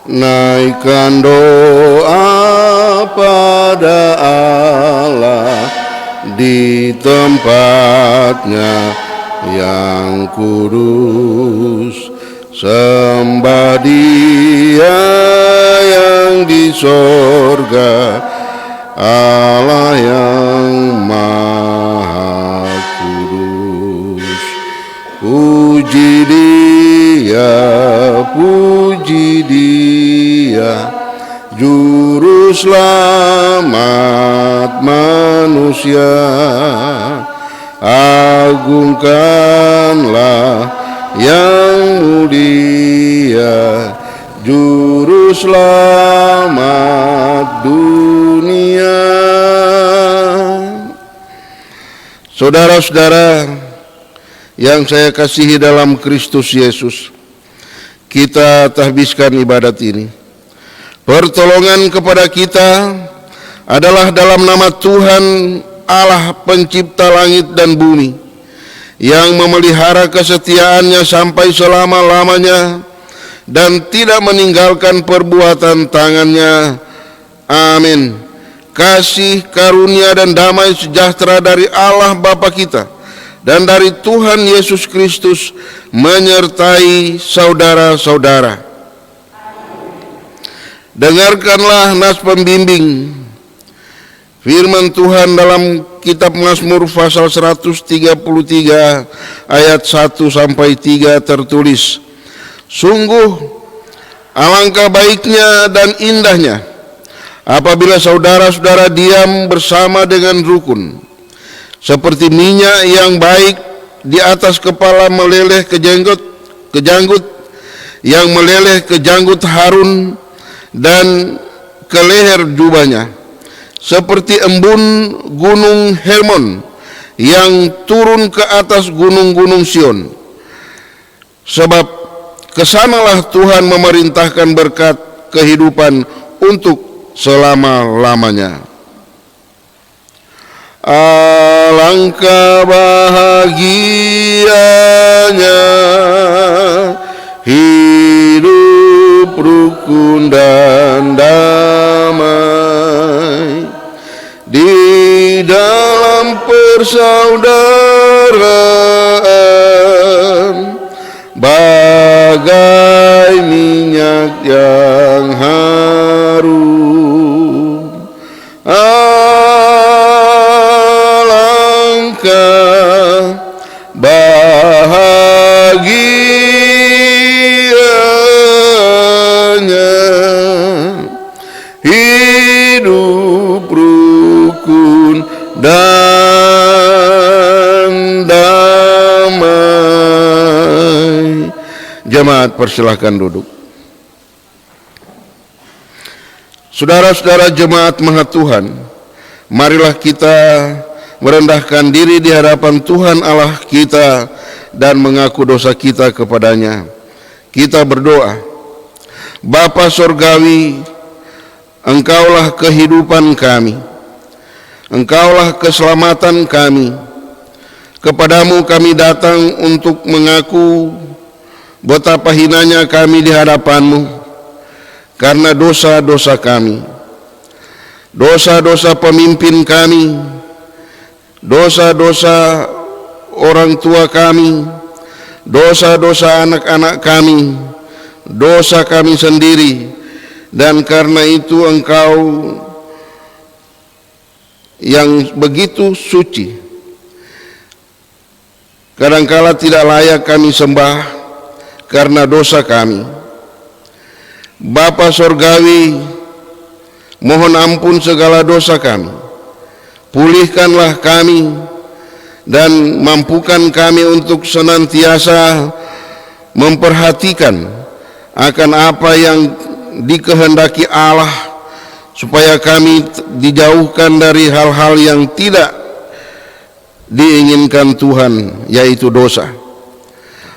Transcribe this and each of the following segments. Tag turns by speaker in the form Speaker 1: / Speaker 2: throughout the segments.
Speaker 1: naikkan doa pada Allah di tempatnya yang kudus. Sembah Dia yang di sorga, Allah yang maha kudus. Puji Dia, Juru Selamat manusia. Agungkanlah yang mulia, Juru Selamat dunia. Saudara-saudara yang saya kasihi dalam Kristus Yesus, kita tahbiskan ibadat ini. Pertolongan kepada kita adalah dalam nama Tuhan Allah pencipta langit dan bumi, yang memelihara kesetiaannya sampai selama-lamanya dan tidak meninggalkan perbuatan tangannya. Amin. Kasih, karunia dan damai sejahtera dari Allah Bapa kita dan dari Tuhan Yesus Kristus menyertai saudara-saudara. Dengarkanlah nas pembimbing firman Tuhan dalam kitab Mazmur pasal 133 ayat 1 sampai 3 tertulis, sungguh alangkah baiknya dan indahnya apabila saudara-saudara diam bersama dengan rukun, seperti minyak yang baik di atas kepala meleleh ke janggut, yang meleleh ke janggut Harun dan ke leher jubahnya, seperti embun gunung Hermon yang turun ke atas gunung-gunung Sion. Sebab kesanalah Tuhan memerintahkan berkat kehidupan untuk selama-lamanya. Alangkah bahagianya hidup rukun dan damai di dalam persaudaraan, bagai minyak yang harum. Alangkah bahagianya hidup rukun dan damai. Jemaat, persilahkan duduk. Saudara-saudara jemaat Maha Tuhan, marilah kita merendahkan diri di hadapan Tuhan Allah kita dan mengaku dosa kita kepadanya. Kita berdoa. Bapa Sorgawi, Engkaulah kehidupan kami, Engkaulah keselamatan kami. Kepadamu kami datang untuk mengaku betapa hinanya kami di hadapan-Mu karena dosa-dosa kami, dosa-dosa pemimpin kami, dosa-dosa orang tua kami, dosa-dosa anak-anak kami, dosa kami sendiri. Dan karena itu Engkau yang begitu suci, kadangkala tidak layak kami sembah karena dosa kami. Bapa Sorgawi, mohon ampun segala dosa kami. Pulihkanlah kami dan mampukan kami untuk senantiasa memperhatikan akan apa yang dikehendaki Allah, supaya kami dijauhkan dari hal-hal yang tidak diinginkan Tuhan, yaitu dosa.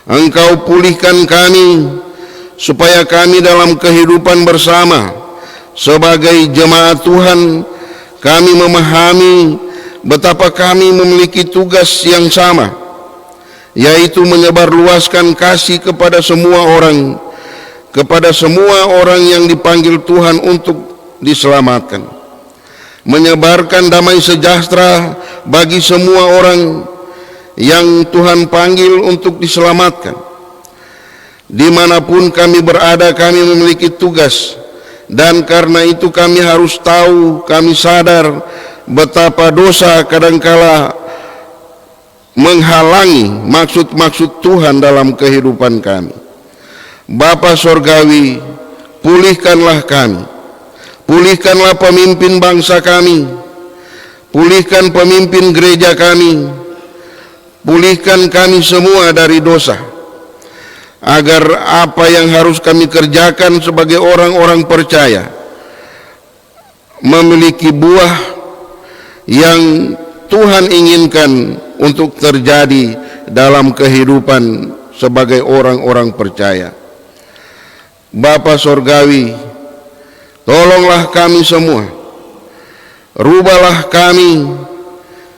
Speaker 1: Engkau pulihkan kami supaya kami dalam kehidupan bersama sebagai jemaat Tuhan, kami memahami betapa kami memiliki tugas yang sama, yaitu menyebarluaskan kasih kepada semua orang kepada semua orang yang dipanggil Tuhan untuk diselamatkan, menyebarkan damai sejahtera bagi semua orang yang Tuhan panggil untuk diselamatkan. Dimanapun kami berada, kami memiliki tugas, dan karena itu kami harus tahu, kami sadar betapa dosa kadangkala menghalangi maksud-maksud Tuhan dalam kehidupan kami. Bapa Sorgawi, pulihkanlah kami, pulihkanlah pemimpin bangsa kami, pulihkan pemimpin gereja kami, pulihkan kami semua dari dosa, agar apa yang harus kami kerjakan sebagai orang-orang percaya memiliki buah yang Tuhan inginkan untuk terjadi dalam kehidupan sebagai orang-orang percaya. Bapa Sorgawi, tolonglah kami semua, rubahlah kami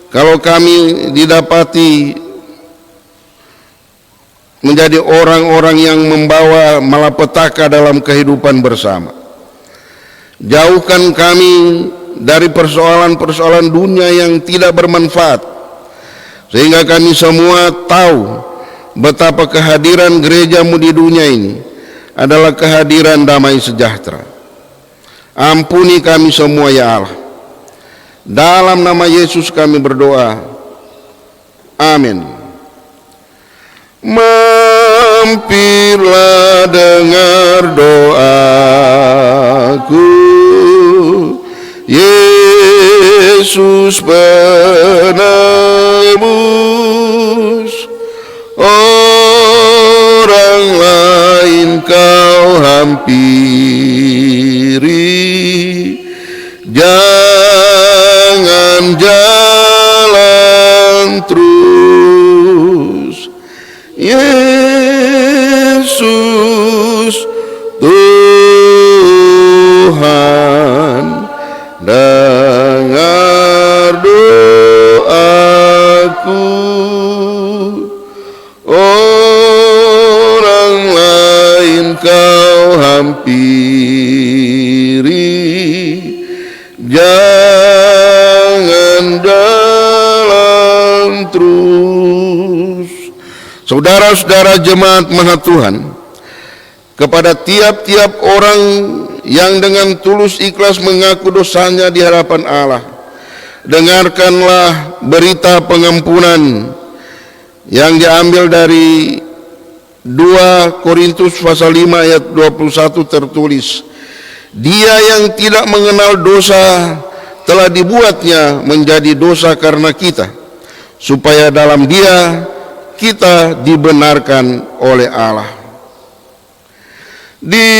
Speaker 1: kalau kami didapati menjadi orang-orang yang membawa malapetaka dalam kehidupan bersama. Jauhkan kami dari persoalan-persoalan dunia yang tidak bermanfaat, sehingga kami semua tahu betapa kehadiran gerejamu di dunia ini adalah kehadiran damai sejahtera. Ampuni kami semua ya Allah. Dalam nama Yesus kami berdoa. Amin. Mampirlah dengar doaku, Yesus penebus. Orang lain kau hampiri, jangan jalan terus. Yesus Tuhan, dengar doaku. Orang lain kau hampiri, jangan jalan terus. Saudara-saudara jemaat Maha Tuhan, kepada tiap-tiap orang yang dengan tulus ikhlas mengaku dosanya di hadapan Allah, dengarkanlah berita pengampunan yang diambil dari 2 Korintus pasal 5 ayat 21 tertulis, Dia yang tidak mengenal dosa telah dibuatnya menjadi dosa karena kita, supaya dalam Dia kita dibenarkan oleh Allah. Di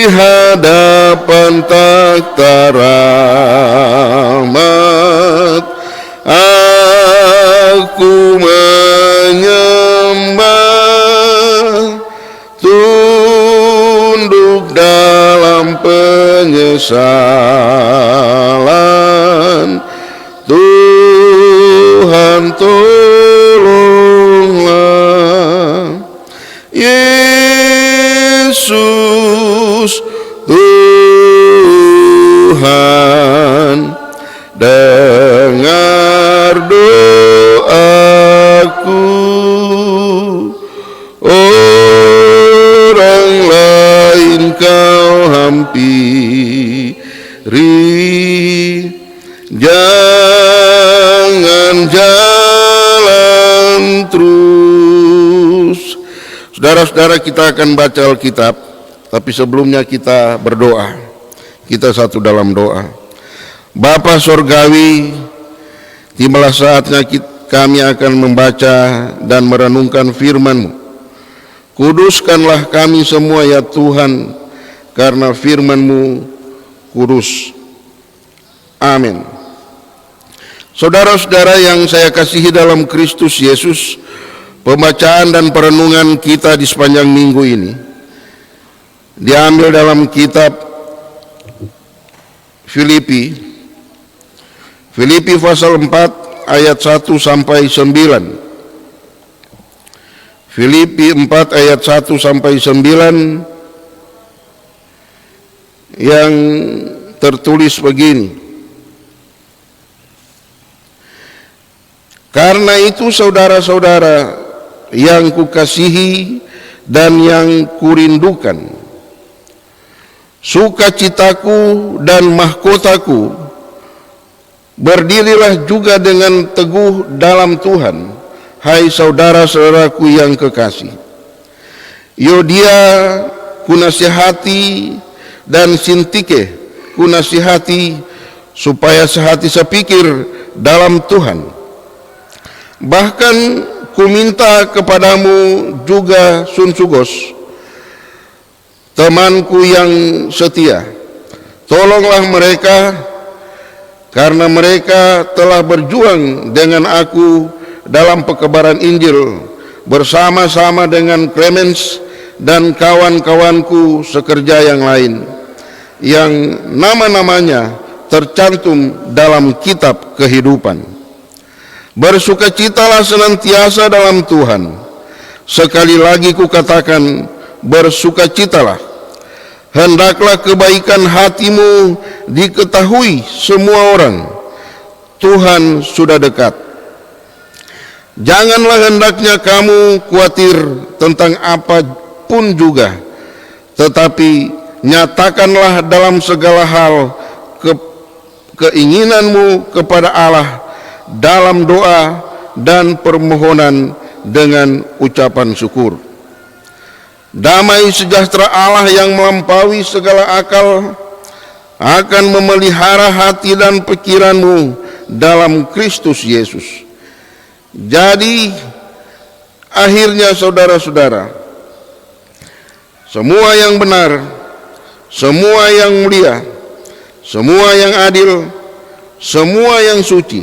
Speaker 1: hadapan takhta rahmat aku menyembah, tunduk dalam penyesalan. Tuhan tolonglah, Yesus Tuhan, dengar doaku. Orang lain kau hampiri, jangan jalan terus. Saudara-saudara, kita akan baca Alkitab, tapi sebelumnya kita berdoa. Kita satu dalam doa. Bapa Sorgawi, tibalah saatnya kami akan membaca dan merenungkan firman-Mu. Kuduskanlah kami semua ya Tuhan, karena firman-Mu kudus. Amin. Saudara-saudara yang saya kasihi dalam Kristus Yesus, pembacaan dan perenungan kita di sepanjang minggu ini diambil dalam kitab Filipi pasal 4 ayat 1 sampai 9. Filipi 4 ayat 1 sampai 9 yang tertulis begini. Karena itu saudara-saudara yang kukasihi dan yang kurindukan, sukacitaku dan mahkotaku, berdirilah juga dengan teguh dalam Tuhan, hai saudara-saudaraku yang kekasih. Yodia kunasihati dan Sintike kunasihati, supaya sehati sepikir dalam Tuhan. Bahkan kuminta kepadamu juga Sunsugos, temanku yang setia, tolonglah mereka, karena mereka telah berjuang dengan aku dalam pekebaran Injil bersama-sama dengan Clemens dan kawan-kawanku sekerja yang lain, yang nama-namanya tercantum dalam kitab kehidupan. Bersukacitalah senantiasa dalam Tuhan. Sekali lagi kukatakan, bersukacitalah. Hendaklah kebaikan hatimu diketahui semua orang. Tuhan sudah dekat. Janganlah hendaknya kamu khawatir tentang apapun juga, tetapi nyatakanlah dalam segala hal keinginanmu kepada Allah dalam doa dan permohonan dengan ucapan syukur. Damai sejahtera Allah yang melampaui segala akal akan memelihara hati dan pikiranmu dalam Kristus Yesus. Jadi akhirnya saudara-saudara, semua yang benar, semua yang mulia, semua yang adil, semua yang suci,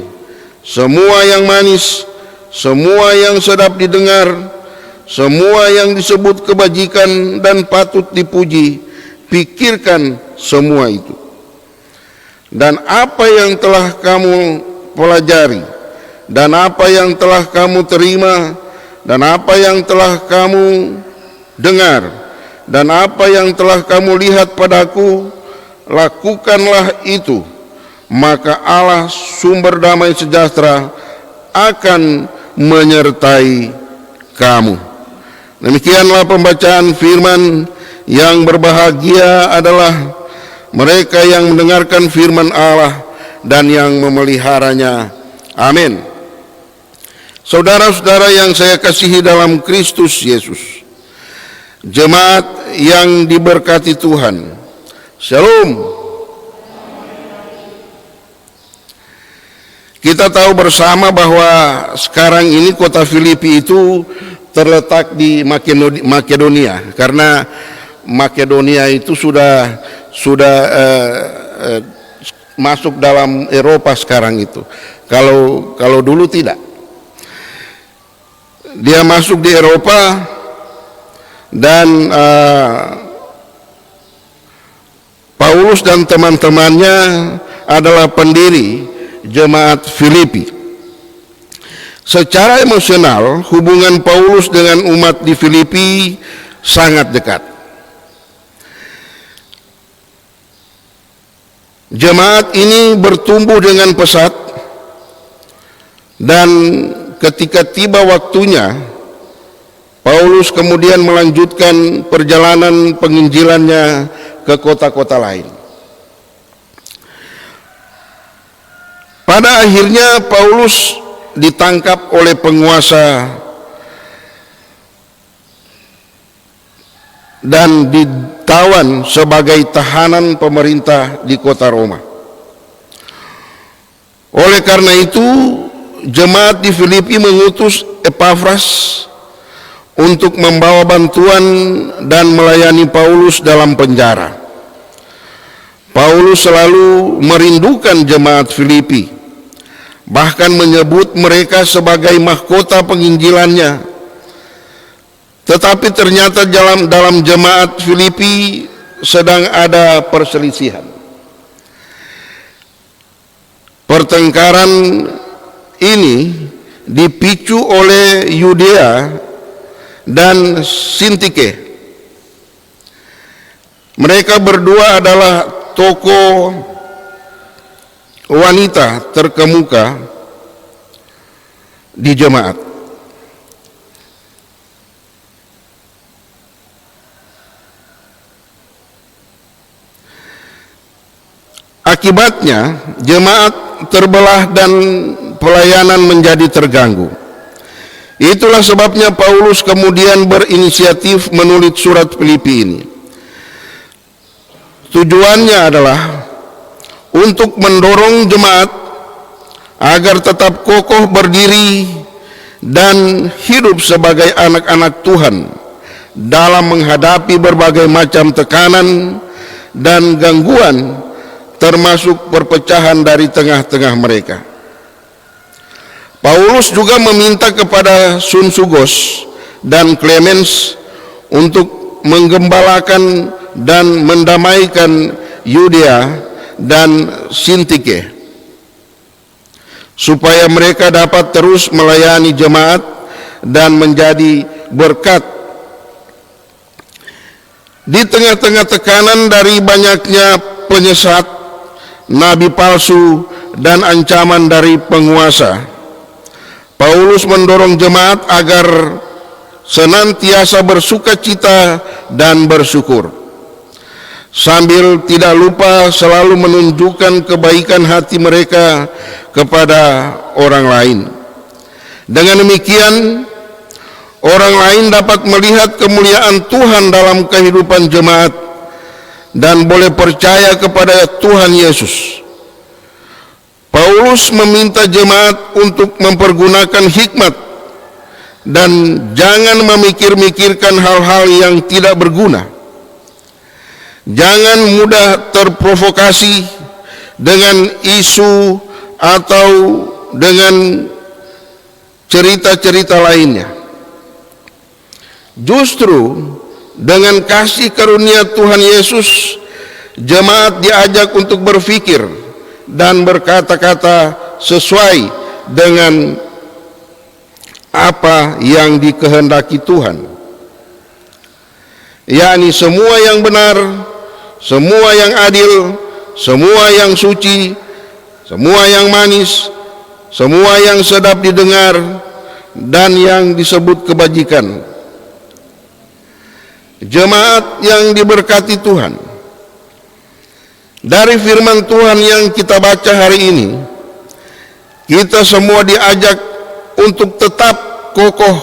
Speaker 1: semua yang manis, semua yang sedap didengar, semua yang disebut kebajikan dan patut dipuji, pikirkan semua itu. Dan apa yang telah kamu pelajari, dan apa yang telah kamu terima, dan apa yang telah kamu dengar, dan apa yang telah kamu lihat padaku, lakukanlah itu. Maka Allah sumber damai sejahtera akan menyertai kamu. Demikianlah pembacaan firman. Yang berbahagia adalah mereka yang mendengarkan firman Allah dan yang memeliharanya. Amin. Saudara-saudara yang saya kasihi dalam Kristus Yesus, jemaat yang diberkati Tuhan, Shalom. Kita tahu bersama bahwa sekarang ini kota Filipi itu terletak di Makedonia, karena Makedonia itu sudah masuk dalam Eropa sekarang itu. Kalau dulu tidak. Dia masuk di Eropa dan Paulus dan teman-temannya adalah pendiri jemaat Filipi. Secara emosional, hubungan Paulus dengan umat di Filipi sangat dekat. Jemaat ini bertumbuh dengan pesat, dan ketika tiba waktunya, Paulus kemudian melanjutkan perjalanan penginjilannya ke kota-kota lain. Pada akhirnya Paulus ditangkap oleh penguasa dan ditawan sebagai tahanan pemerintah di kota Roma. Oleh karena itu, jemaat di Filipi mengutus Epafras untuk membawa bantuan dan melayani Paulus dalam penjara. Paulus selalu merindukan jemaat Filipi, bahkan menyebut mereka sebagai mahkota penginjilannya. Tetapi ternyata dalam jemaat Filipi sedang ada perselisihan. Pertengkaran ini dipicu oleh Yudea dan Sintike. Mereka berdua adalah tokoh wanita terkemuka di jemaat. Akibatnya jemaat terbelah dan pelayanan menjadi terganggu. Itulah sebabnya Paulus kemudian berinisiatif menulis surat Filipi ini. Tujuannya adalah untuk mendorong jemaat agar tetap kokoh berdiri dan hidup sebagai anak-anak Tuhan dalam menghadapi berbagai macam tekanan dan gangguan, termasuk perpecahan dari tengah-tengah mereka. Paulus juga meminta kepada Sunsugos dan Clemens untuk menggembalakan dan mendamaikan Yudea dan Sintike, supaya mereka dapat terus melayani jemaat dan menjadi berkat. Di tengah-tengah tekanan dari banyaknya penyesat, nabi palsu, dan ancaman dari penguasa, Paulus mendorong jemaat agar senantiasa bersukacita dan bersyukur, sambil tidak lupa selalu menunjukkan kebaikan hati mereka kepada orang lain. Dengan demikian, orang lain dapat melihat kemuliaan Tuhan dalam kehidupan jemaat dan boleh percaya kepada Tuhan Yesus. Paulus meminta jemaat untuk mempergunakan hikmat dan jangan memikir-mikirkan hal-hal yang tidak berguna. Jangan mudah terprovokasi dengan isu atau dengan cerita-cerita lainnya. Justru dengan kasih karunia Tuhan Yesus, jemaat diajak untuk berpikir dan berkata-kata sesuai dengan apa yang dikehendaki Tuhan, yakni semua yang benar, semua yang adil, semua yang suci, semua yang manis, semua yang sedap didengar, dan yang disebut kebajikan. Jemaat yang diberkati Tuhan, dari firman Tuhan yang kita baca hari ini, kita semua diajak untuk tetap kokoh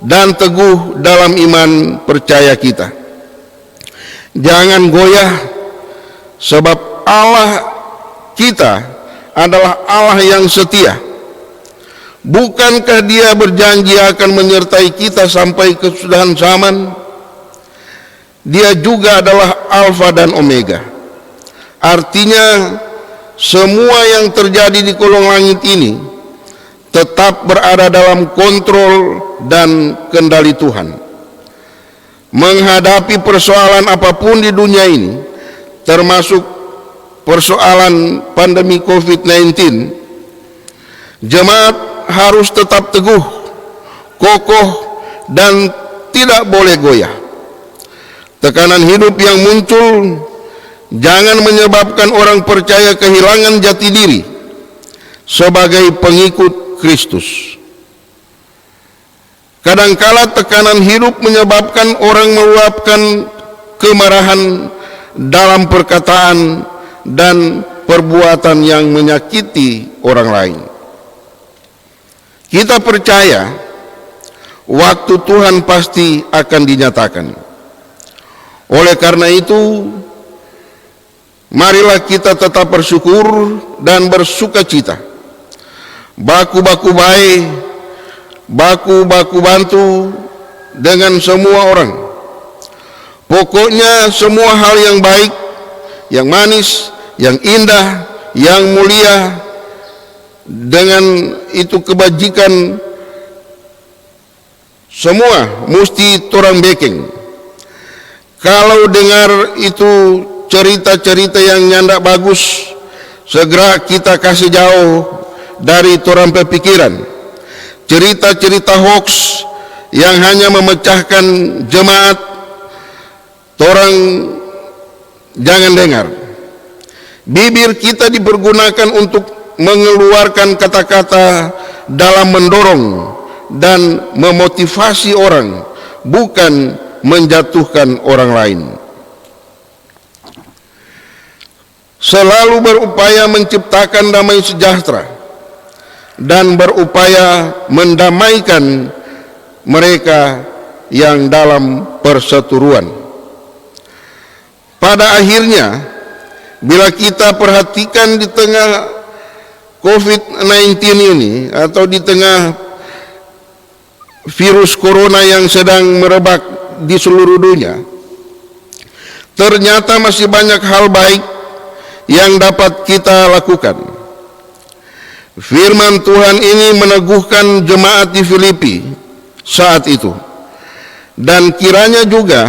Speaker 1: dan teguh dalam iman percaya kita. Jangan goyah, sebab Allah kita adalah Allah yang setia. Bukankah Dia berjanji akan menyertai kita sampai kesudahan zaman? Dia juga adalah Alfa dan Omega. Artinya semua yang terjadi di kolong langit ini tetap berada dalam kontrol dan kendali Tuhan. Menghadapi persoalan apapun di dunia ini, termasuk persoalan pandemi COVID-19, jemaat harus tetap teguh, kokoh, dan tidak boleh goyah. Tekanan hidup yang muncul jangan menyebabkan orang percaya kehilangan jati diri sebagai pengikut Kristus. Kadangkala tekanan hidup menyebabkan orang meluapkan kemarahan dalam perkataan dan perbuatan yang menyakiti orang lain. Kita percaya waktu Tuhan pasti akan dinyatakan. Oleh karena itu, marilah kita tetap bersyukur dan bersukacita. Baku-baku baik, baku-baku bantu dengan semua orang. Pokoknya semua hal yang baik, yang manis, yang indah, yang mulia, dengan itu kebajikan, semua mesti torang backing. Kalau dengar itu cerita-cerita yang nyandak bagus, segera kita kasih jauh dari torang pikiran. Cerita-cerita hoax yang hanya memecahkan jemaat, torang jangan dengar. Bibir kita dipergunakan untuk mengeluarkan kata-kata dalam mendorong dan memotivasi orang, bukan menjatuhkan orang lain. Selalu berupaya menciptakan damai sejahtera dan berupaya mendamaikan mereka yang dalam perseteruan. Pada akhirnya, bila kita perhatikan di tengah COVID-19 ini, atau di tengah virus corona yang sedang merebak di seluruh dunia, ternyata masih banyak hal baik yang dapat kita lakukan. Firman Tuhan ini meneguhkan jemaat di Filipi saat itu, dan kiranya juga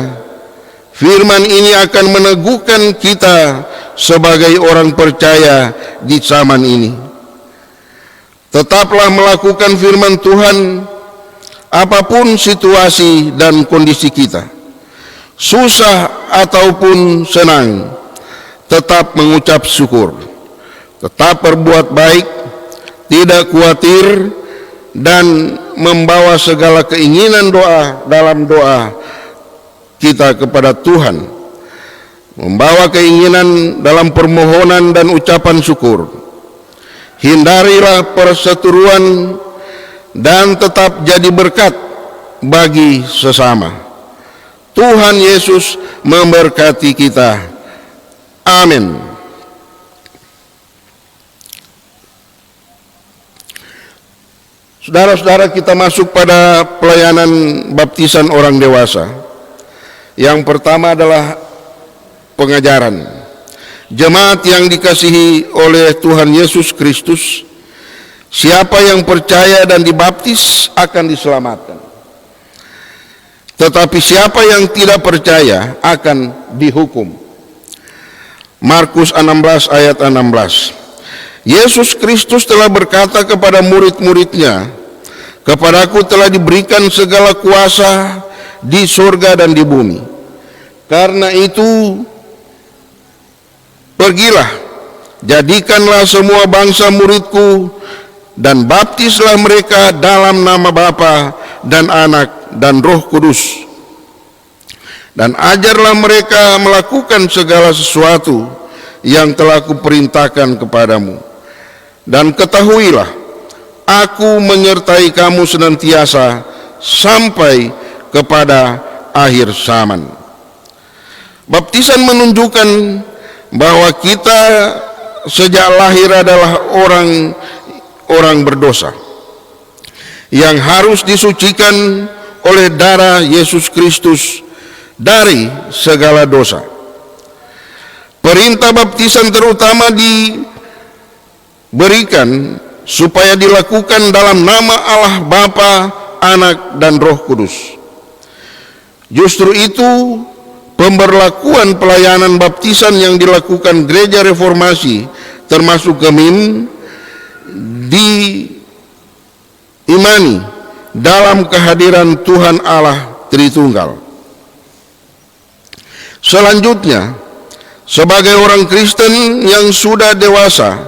Speaker 1: firman ini akan meneguhkan kita sebagai orang percaya di zaman ini. Tetaplah melakukan firman Tuhan apapun situasi dan kondisi kita, susah ataupun senang. Tetap mengucap syukur, tetap berbuat baik, tidak khawatir, dan membawa segala keinginan doa dalam doa kita kepada Tuhan, membawa keinginan dalam permohonan dan ucapan syukur. Hindarilah perseteruan dan tetap jadi berkat bagi sesama. Tuhan Yesus memberkati kita. Amin. Saudara-saudara, kita masuk pada pelayanan baptisan orang dewasa. Yang pertama adalah pengajaran. Jemaat yang dikasihi oleh Tuhan Yesus Kristus, siapa yang percaya dan dibaptis akan diselamatkan. Tetapi siapa yang tidak percaya akan dihukum. Markus 16 ayat 16. Yesus Kristus telah berkata kepada murid-muridnya, "Kepadaku telah diberikan segala kuasa di surga dan di bumi. Karena itu, pergilah, jadikanlah semua bangsa muridku, dan baptislah mereka dalam nama Bapa dan Anak dan Roh Kudus. Dan ajarlah mereka melakukan segala sesuatu yang telah kuperintahkan kepadamu. Dan ketahuilah, aku menyertai kamu senantiasa sampai kepada akhir zaman." Baptisan menunjukkan bahwa kita sejak lahir adalah orang berdosa yang harus disucikan oleh darah Yesus Kristus dari segala dosa. Perintah baptisan terutama diberikan supaya dilakukan dalam nama Allah Bapa, Anak, dan Roh Kudus. Justru itu pemberlakuan pelayanan baptisan yang dilakukan Gereja Reformasi termasuk GEMIM diimani dalam kehadiran Tuhan Allah Tritunggal. Selanjutnya, sebagai orang Kristen yang sudah dewasa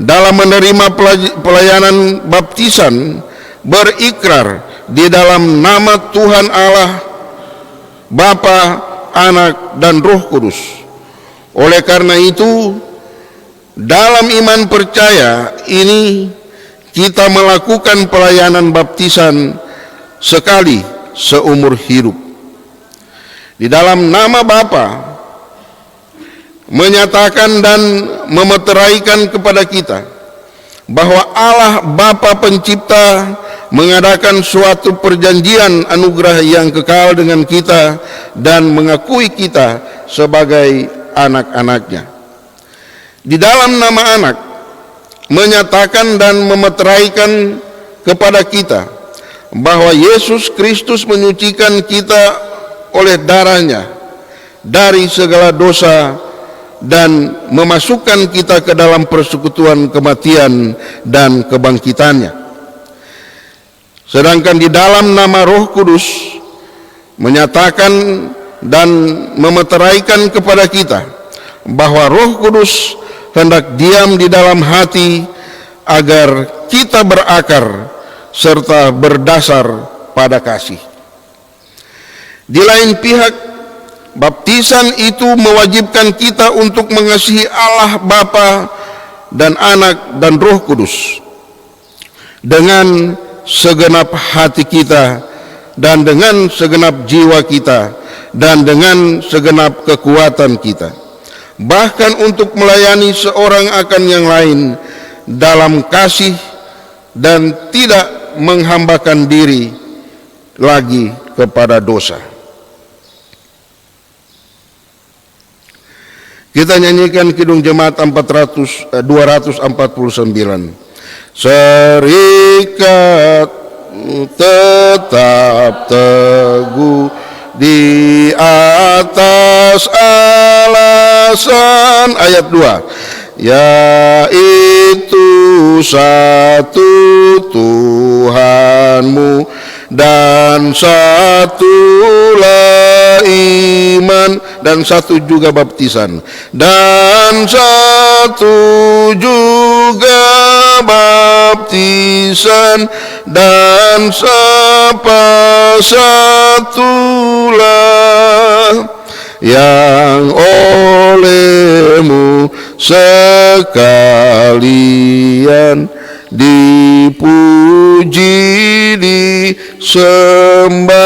Speaker 1: dalam menerima pelayanan baptisan, berikrar di dalam nama Tuhan Allah, Bapa, Anak, dan Roh Kudus. Oleh karena itu, dalam iman percaya ini kita melakukan pelayanan baptisan sekali seumur hidup. Di dalam nama Bapa menyatakan dan memeteraikan kepada kita bahwa Allah Bapa Pencipta mengadakan suatu perjanjian anugerah yang kekal dengan kita dan mengakui kita sebagai anak-anaknya. Di dalam nama Anak menyatakan dan memeteraikan kepada kita bahwa Yesus Kristus menyucikan kita oleh darahnya dari segala dosa dan memasukkan kita ke dalam persekutuan kematian dan kebangkitannya. Sedangkan di dalam nama Roh Kudus menyatakan dan memeteraikan kepada kita bahwa Roh Kudus hendak diam di dalam hati agar kita berakar serta berdasar pada kasih. Di lain pihak, baptisan itu mewajibkan kita untuk mengasihi Allah Bapa dan Anak dan Roh Kudus dengan segenap hati kita dan dengan segenap jiwa kita dan dengan segenap kekuatan kita, bahkan untuk melayani seorang akan yang lain dalam kasih dan tidak menghambakan diri lagi kepada dosa. Kita nyanyikan Kidung Jemaat 249. Serikat tetap teguh di atas alasan, ayat 2, yaitu satu Tuhanmu dan satulah iman, dan satu juga baptisan, dan satu juga baptisan, dan satulah yang olehmu sekalian dipuji disembah.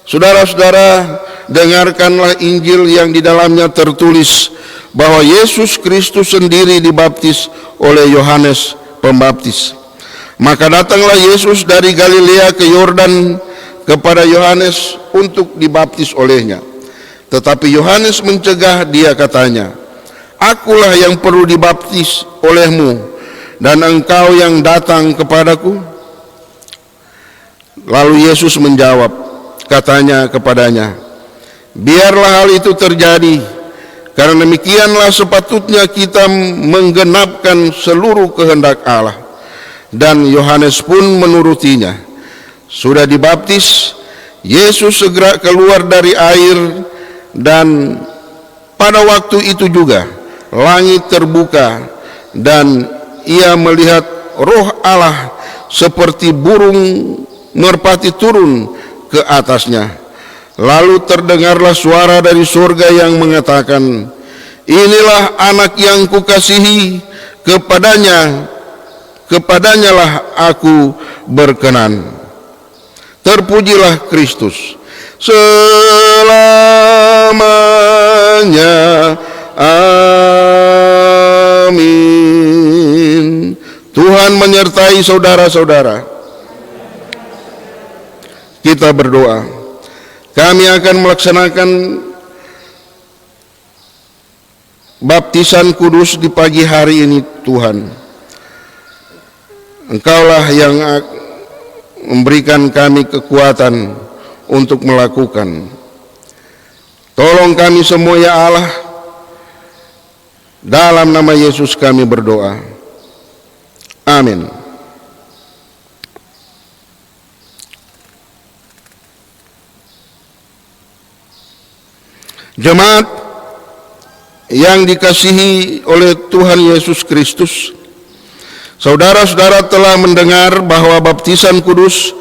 Speaker 1: Saudara-saudara, dengarkanlah Injil yang di dalamnya tertulis bahwa Yesus Kristus sendiri dibaptis oleh Yohanes Pembaptis. Maka datanglah Yesus dari Galilea ke Yordan kepada Yohanes untuk dibaptis olehnya. Tetapi Yohanes mencegah dia, katanya, "Akulah yang perlu dibaptis olehmu, dan engkau yang datang kepadaku?" Lalu Yesus menjawab, katanya kepadanya, "Biarlah hal itu terjadi, karena demikianlah sepatutnya kita menggenapkan seluruh kehendak Allah." Dan Yohanes pun menurutinya. Sudah dibaptis, Yesus segera keluar dari air, dan pada waktu itu juga langit terbuka dan ia melihat Roh Allah seperti burung merpati turun ke atasnya. Lalu terdengarlah suara dari surga yang mengatakan, "Inilah anak yang kukasihi, kepadanyalah aku berkenan." Terpujilah Kristus selamanya. Amin. Tuhan menyertai saudara-saudara. Kita berdoa. Kami akan melaksanakan baptisan kudus di pagi hari ini, Tuhan. Engkaulah yang memberikan kami kekuatan untuk melakukan. Tolong kami semua ya Allah. Dalam nama Yesus kami berdoa. Amin. Jemaat yang dikasihi oleh Tuhan Yesus Kristus, saudara-saudara telah mendengar bahwa baptisan kudus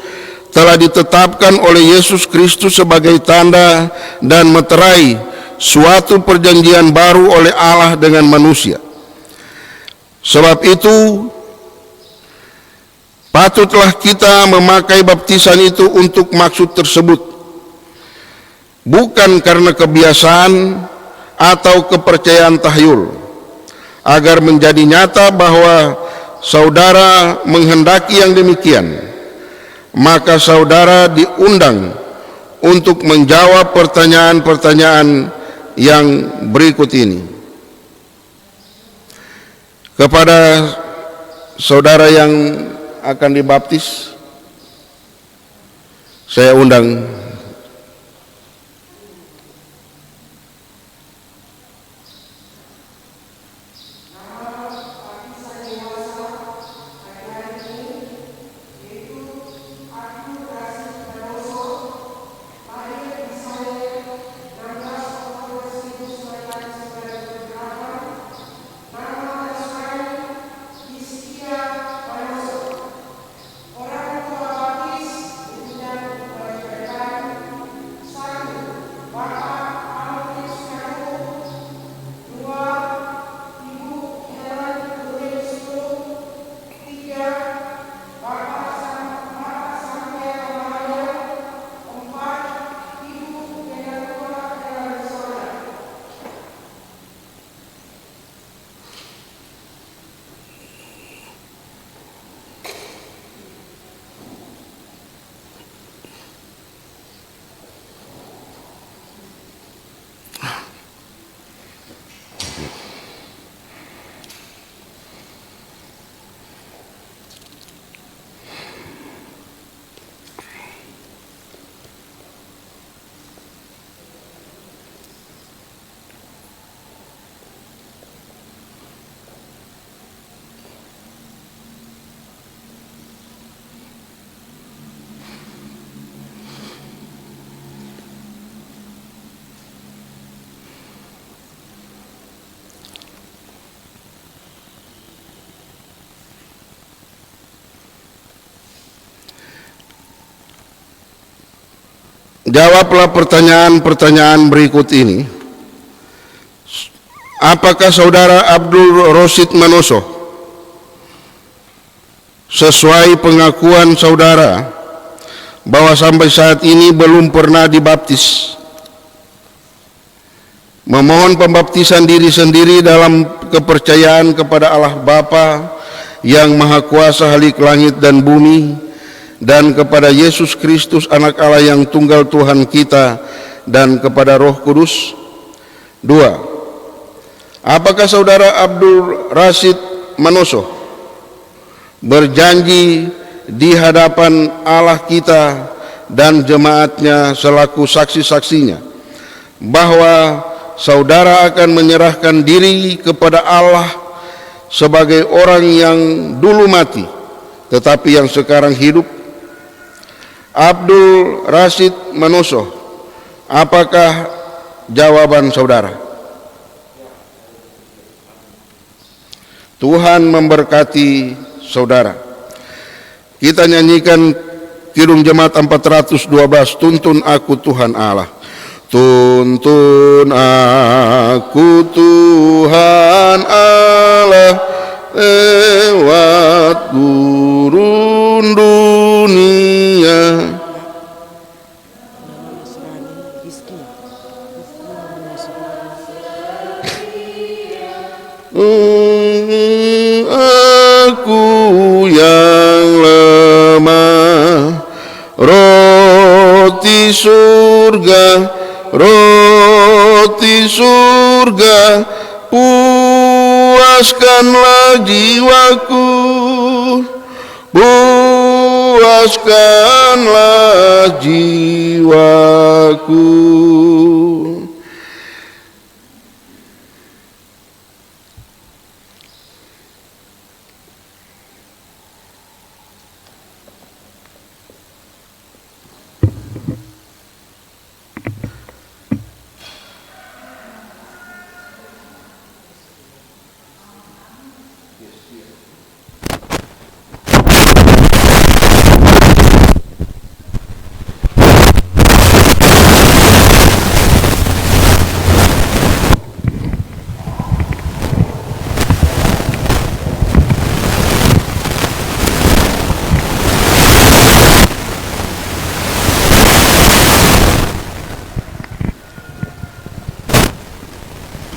Speaker 1: telah ditetapkan oleh Yesus Kristus sebagai tanda dan meterai suatu perjanjian baru oleh Allah dengan manusia. Sebab itu, patutlah kita memakai baptisan itu untuk maksud tersebut, bukan karena kebiasaan atau kepercayaan tahyul, agar menjadi nyata bahwa saudara menghendaki yang demikian. Maka saudara diundang untuk menjawab pertanyaan-pertanyaan yang berikut ini. Kepada saudara yang akan dibaptis, saya undang Jawablah pertanyaan-pertanyaan berikut ini. Apakah saudara Abdul Rosid Manoso, sesuai pengakuan saudara, bahwa sampai saat ini belum pernah dibaptis, memohon pembaptisan diri sendiri dalam kepercayaan kepada Allah Bapa yang Maha Kuasa Halik langit dan bumi, dan kepada Yesus Kristus anak Allah yang tunggal Tuhan kita, dan kepada Roh Kudus? 2. Apakah saudara Abdul Rosid Manoso berjanji di hadapan Allah kita dan jemaatnya selaku saksi-saksinya bahwa saudara akan menyerahkan diri kepada Allah sebagai orang yang dulu mati tetapi yang sekarang hidup? Abdul Rosid Manoso, apakah jawaban saudara? Tuhan memberkati saudara. Kita nyanyikan Kidung Jemaat 412, Tuntun Aku Tuhan Allah. Tuntun aku Tuhan Allah lewat gurun dunia. Aku yang lemah, roti surga, puaskanlah jiwaku, puaskanlah jiwaku.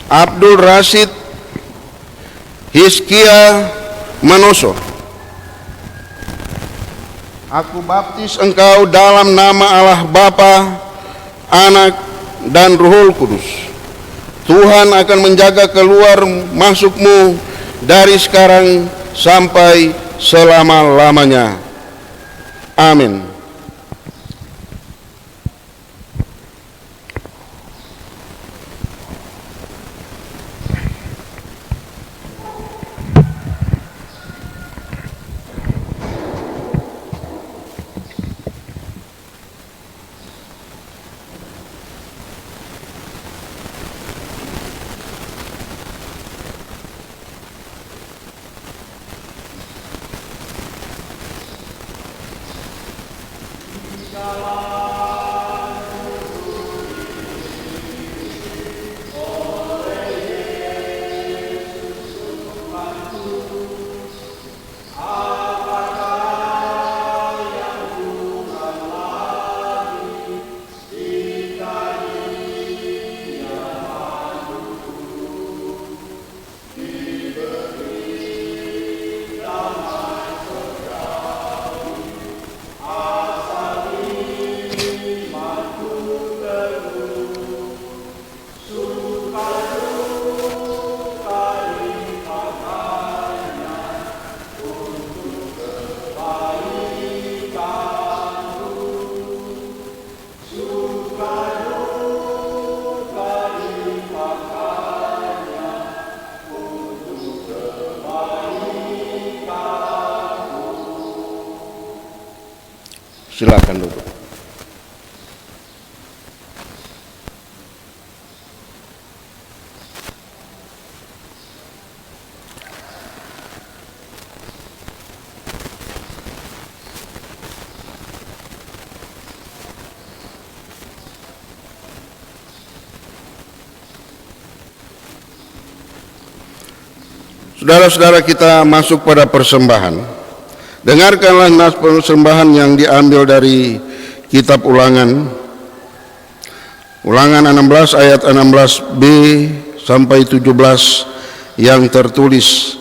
Speaker 1: Abdul Rosid Hizkia Manoso, aku baptis engkau dalam nama Allah Bapa, Anak, dan Roh Kudus. Tuhan akan menjaga keluar masukmu dari sekarang sampai selama-lamanya. Amin. Silakan duduk. Saudara-saudara, kita masuk pada persembahan. Dengarkanlah nas persembahan yang diambil dari kitab Ulangan 16 ayat 16b sampai 17 yang tertulis,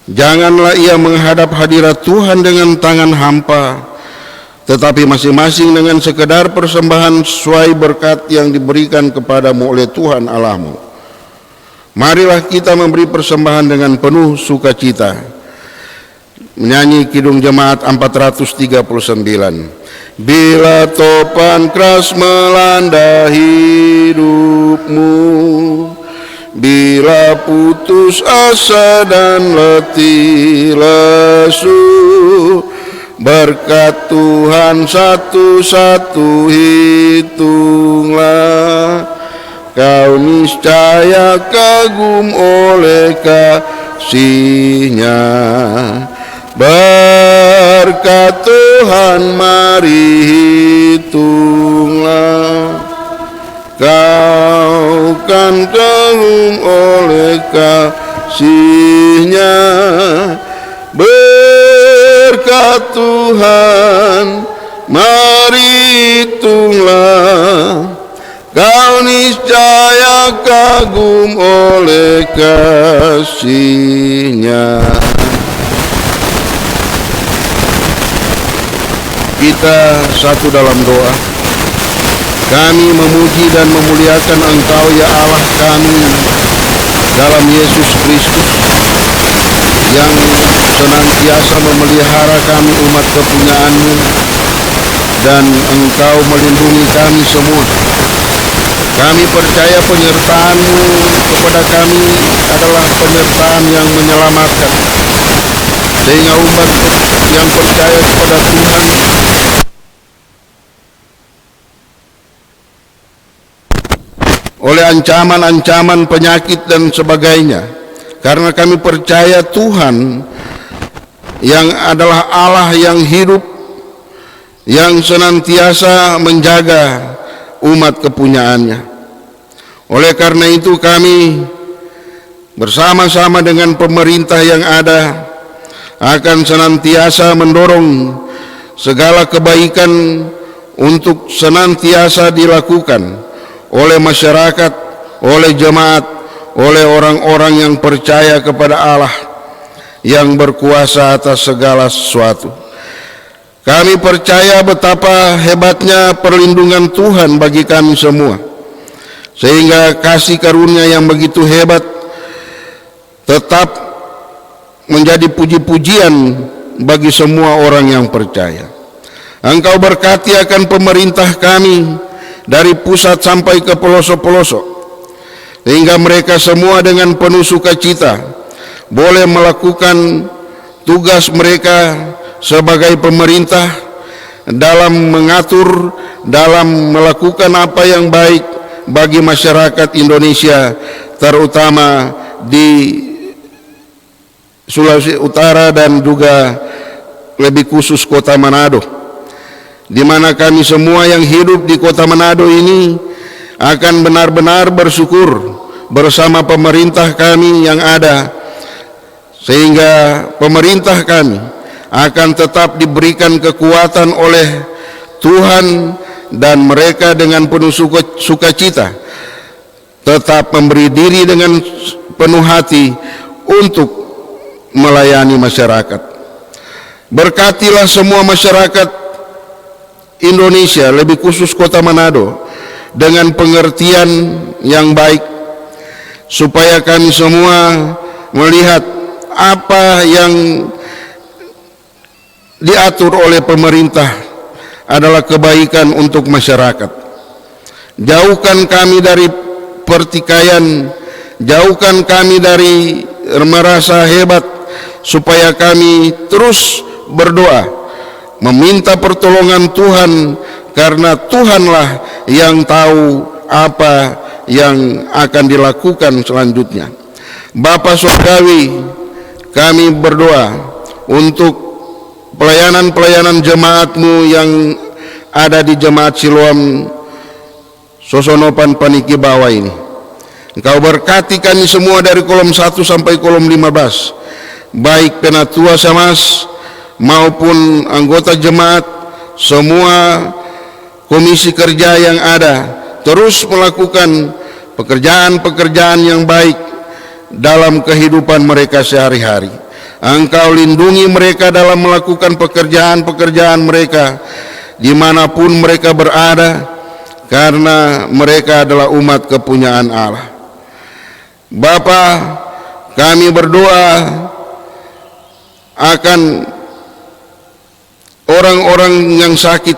Speaker 1: janganlah ia menghadap hadirat Tuhan dengan tangan hampa, tetapi masing-masing dengan sekedar persembahan sesuai berkat yang diberikan kepadamu oleh Tuhan Allahmu. Marilah kita memberi persembahan dengan penuh sukacita. Menyanyi Kidung Jemaat 439. Bila topan keras melanda hidupmu, bila putus asa dan letih lesu, berkat Tuhan satu-satu hitunglah, kau niscaya kagum oleh kasih-Nya. Berkat Tuhan mari hitunglah, kau kan kagum oleh kasih-Nya. Berkat Tuhan mari hitunglah, kau niscaya kagum oleh kasih-Nya. Kita satu dalam doa. Kami memuji dan memuliakan Engkau ya Allah kami dalam Yesus Kristus, yang senantiasa memelihara kami umat kepunyaan-Mu, dan Engkau melindungi kami semua. Kami percaya penyertaan-Mu kepada kami adalah penyertaan yang menyelamatkan, sehingga umat yang percaya kepada Tuhan oleh ancaman-ancaman penyakit dan sebagainya, karena kami percaya Tuhan yang adalah Allah yang hidup, yang senantiasa menjaga umat kepunyaan-Nya. Oleh karena itu kami bersama-sama dengan pemerintah yang ada akan senantiasa mendorong segala kebaikan untuk senantiasa dilakukan oleh masyarakat, oleh jemaat, oleh orang-orang yang percaya kepada Allah yang berkuasa atas segala sesuatu. Kami percaya betapa hebatnya perlindungan Tuhan bagi kami semua, sehingga kasih karunia yang begitu hebat tetap menjadi puji-pujian bagi semua orang yang percaya. Engkau berkati akan pemerintah kami dari pusat sampai ke pelosok-pelosok, sehingga mereka semua dengan penuh sukacita boleh melakukan tugas mereka sebagai pemerintah dalam mengatur, dalam melakukan apa yang baik bagi masyarakat Indonesia, terutama di Sulawesi Utara dan juga lebih khusus Kota Manado, di mana kami semua yang hidup di Kota Manado ini akan benar-benar bersyukur bersama pemerintah kami yang ada, sehingga pemerintah kami akan tetap diberikan kekuatan oleh Tuhan, dan mereka dengan penuh sukacita tetap memberi diri dengan penuh hati untuk melayani masyarakat. Berkatilah semua masyarakat Indonesia, lebih khusus Kota Manado, dengan pengertian yang baik, supaya kami semua melihat apa yang diatur oleh pemerintah adalah kebaikan untuk masyarakat. Jauhkan kami dari pertikaian, jauhkan kami dari merasa hebat, supaya kami terus berdoa meminta pertolongan Tuhan, karena Tuhanlah yang tahu apa yang akan dilakukan selanjutnya. Bapa Surgawi, kami berdoa untuk pelayanan-pelayanan jemaat-Mu yang ada di Jemaat Siloam Sosonopan Paniki Bawah ini. Engkau berkati kami semua dari kolom 1 sampai kolom 15, baik penatua Samas maupun anggota jemaat, semua komisi kerja yang ada, terus melakukan pekerjaan-pekerjaan yang baik dalam kehidupan mereka sehari-hari. Engkau lindungi mereka dalam melakukan pekerjaan-pekerjaan mereka dimanapun mereka berada, karena mereka adalah umat kepunyaan Allah. Bapa, kami berdoa akan orang-orang yang sakit,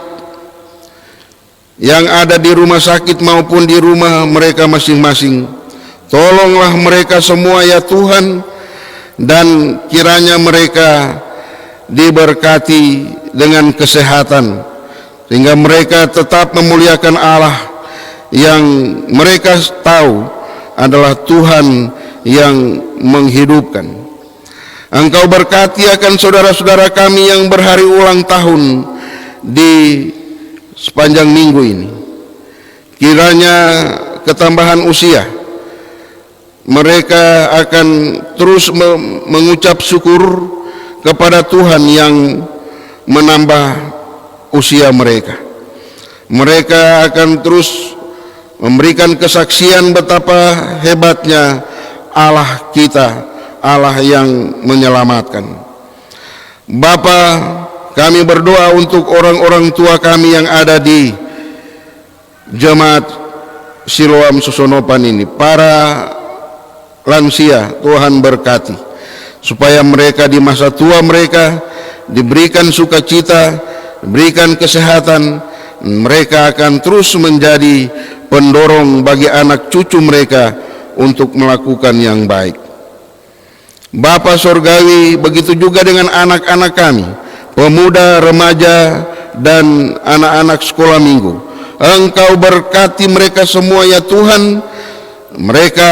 Speaker 1: yang ada di rumah sakit maupun di rumah mereka masing-masing. Tolonglah mereka semua ya Tuhan, dan kiranya mereka diberkati dengan kesehatan, sehingga mereka tetap memuliakan Allah yang mereka tahu adalah Tuhan yang menghidupkan. Engkau berkati akan saudara-saudara kami yang berhari ulang tahun di sepanjang minggu ini. Kiranya ketambahan usia, mereka akan terus mengucap syukur kepada Tuhan yang menambah usia mereka. Mereka akan terus memberikan kesaksian betapa hebatnya Allah kita, Allah yang menyelamatkan. Bapa, kami berdoa untuk orang-orang tua kami yang ada di jemaat Siloam Susonopan ini, para lansia. Tuhan berkati supaya mereka di masa tua mereka diberikan sukacita, diberikan kesehatan. Mereka akan terus menjadi pendorong bagi anak cucu mereka untuk melakukan yang baik. Bapa Sorgawi, begitu juga dengan anak-anak kami, pemuda, remaja, dan anak-anak sekolah minggu. Engkau berkati mereka semua ya Tuhan. Mereka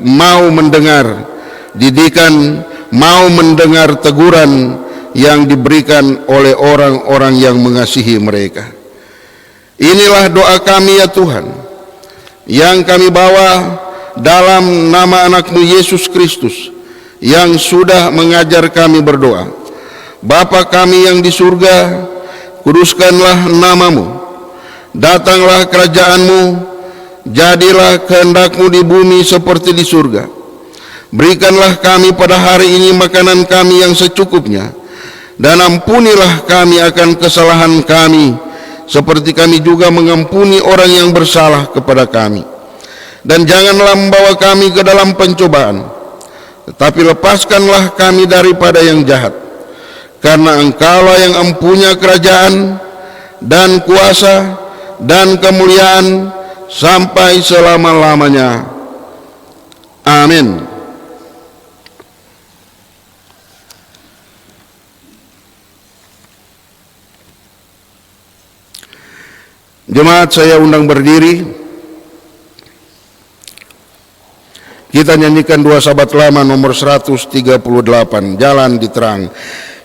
Speaker 1: mau mendengar didikan, mau mendengar teguran yang diberikan oleh orang-orang yang mengasihi mereka. Inilah doa kami ya Tuhan, yang kami bawa dalam nama anakmu Yesus Kristus, yang sudah mengajar kami berdoa. Bapa kami yang di surga, kuduskanlah namamu, datanglah kerajaanmu, jadilah kehendakmu di bumi seperti di surga. Berikanlah kami pada hari ini makanan kami yang secukupnya, dan ampunilah kami akan kesalahan kami, seperti kami juga mengampuni orang yang bersalah kepada kami. Dan janganlah membawa kami ke dalam pencobaan, tetapi lepaskanlah kami daripada yang jahat. Karena Engkaulah yang empunya kerajaan dan kuasa dan kemuliaan sampai selama-lamanya. Amin. Jemaat, saya undang berdiri. Kita nyanyikan dua sahabat lama nomor 138, Jalan di Terang.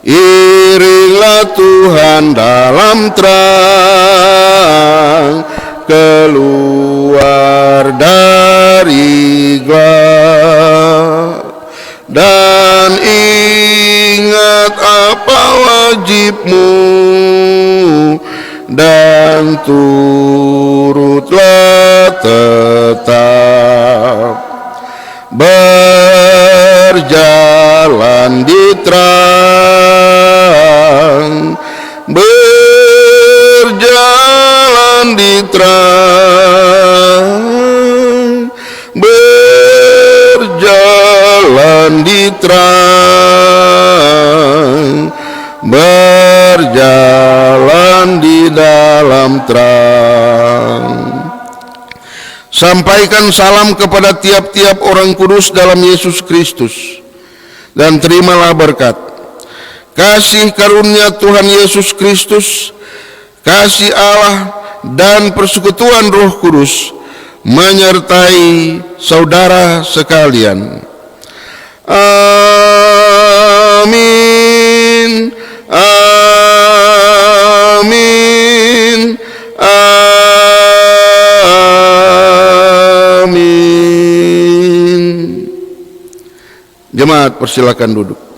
Speaker 1: Iringlah Tuhan dalam terang, keluar dari gelap, dan ingat apa wajibmu, dan turutlah tetap berjalan di terang, berjalan di terang, berjalan di terang, berjalan di dalam terang. Sampaikan salam kepada tiap-tiap orang kudus dalam Yesus Kristus, dan terimalah berkat, kasih karunia Tuhan Yesus Kristus, kasih Allah, dan persekutuan Roh Kudus menyertai saudara sekalian. Amin. Amin. Amin. Jemaat persilakan duduk.